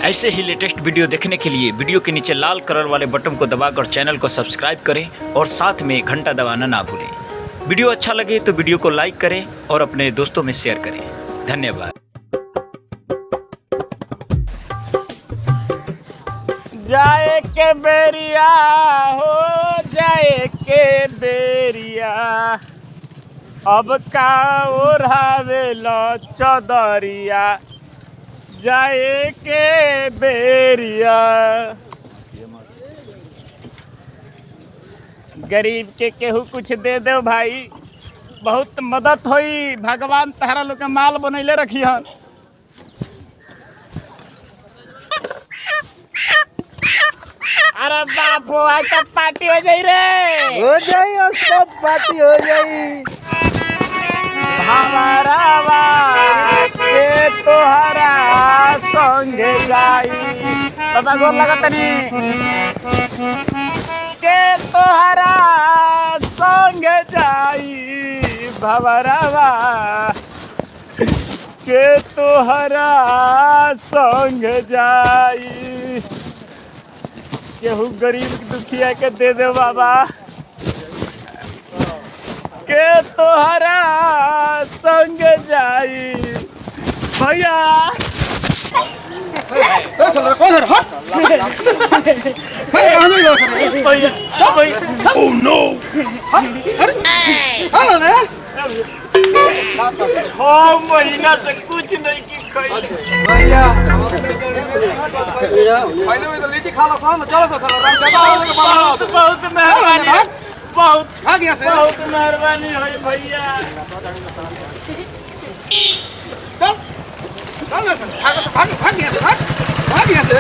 ऐसे ही latest video देखने के लिए वीडियो के नीचे लाल कलर वाले बटन को दबाकर चैनल को सब्सक्राइब करें और साथ में घंटा दबाना ना भूलें। वीडियो अच्छा लगे तो वीडियो को लाइक करें और अपने दोस्तों में शेयर करें। धन्यवाद। जाए के बेरिया हो जाए के बेरिया, अब का ओढ़ावेला चदरिया, जाए के बेरिया। गरीब के केहू कुछ दे दो भाई, बहुत मदद होई। भगवान तहरा लोग के माल बनैले रखिहन। अरे बाप हो, आज तक पार्टी हो जाई रे। हो जाई, सब पार्टी हो जाई। हमारा के तोहरा संगे जाई। बाबा गोर लगा तनी के तोहरा संगे जाई। भवरवा के तोहरा संगे जाई। केहू गरीब दुखिया के दे दे बाबा, के तोहरा संग जाई। भैया ओह नो, 6 महीना से कुछ नहीं की भैया पहले में तो लिट्टी खा लो, चलो बहुत बहुत मेहरबानी, बहुत भाग यहाँ से। बहुत मेहरबानी हो भैया। भाग यहाँ से, भाग यहाँ से।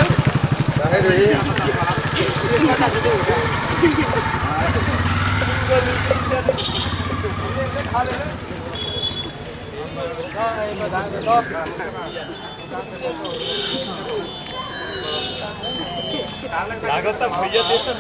लागत भैया देता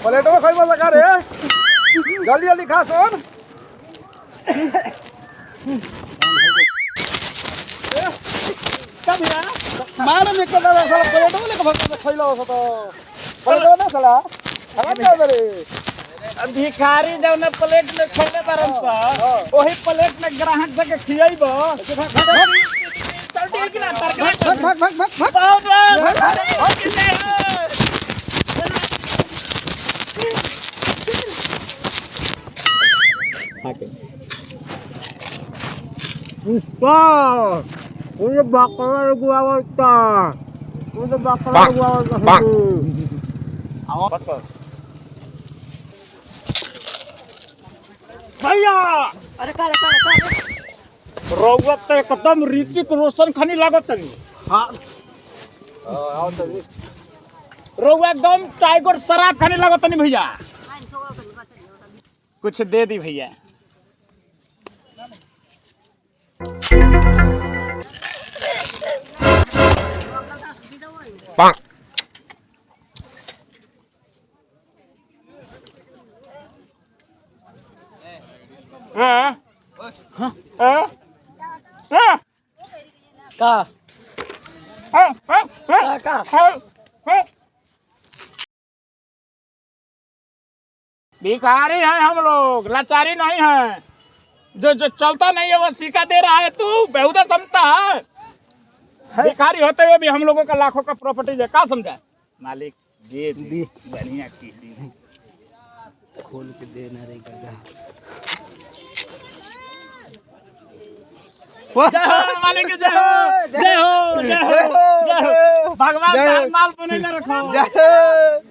प्लेटो में खाई लगा रे, जल्दी जल्दी खा सोन। मार में कदा साला प्लेटो में लेके भाग खइलो हो तो प्लेटो ना साला हराम जा रे। भिखारी जब न प्लेट में खइले बारन सा, वही प्लेट में ग्राहक से के खियाइबो। चल ठीक ना, भाग पुष्पा, मुझे बकरा गुआवता, मुझे बकरा गुआवता। भैया अरे का रौवत तो एकदम ऋतिक रोशन खनी लागत नहीं। हाँ रौवा एकदम टाइगर शराब खाने लागत नहीं भैया। कुछ दे दी भैया। हाँ हाँ हाँ का भिखारी हैं हम लोग, लाचारी नहीं है। जो जो चलता नहीं है वो सिक्का दे रहा है। तू बेहुदा समझता है? भिखारी होते हुए भी हम लोगों का लाखों का प्रॉपर्टी है। क्या समझा मालिक? दे दी बढ़िया की खोल के देना रे गधा। जय हो मालिक जय हो जय हो जय हो जय हो भगवान जय हो। माल बने रखो जय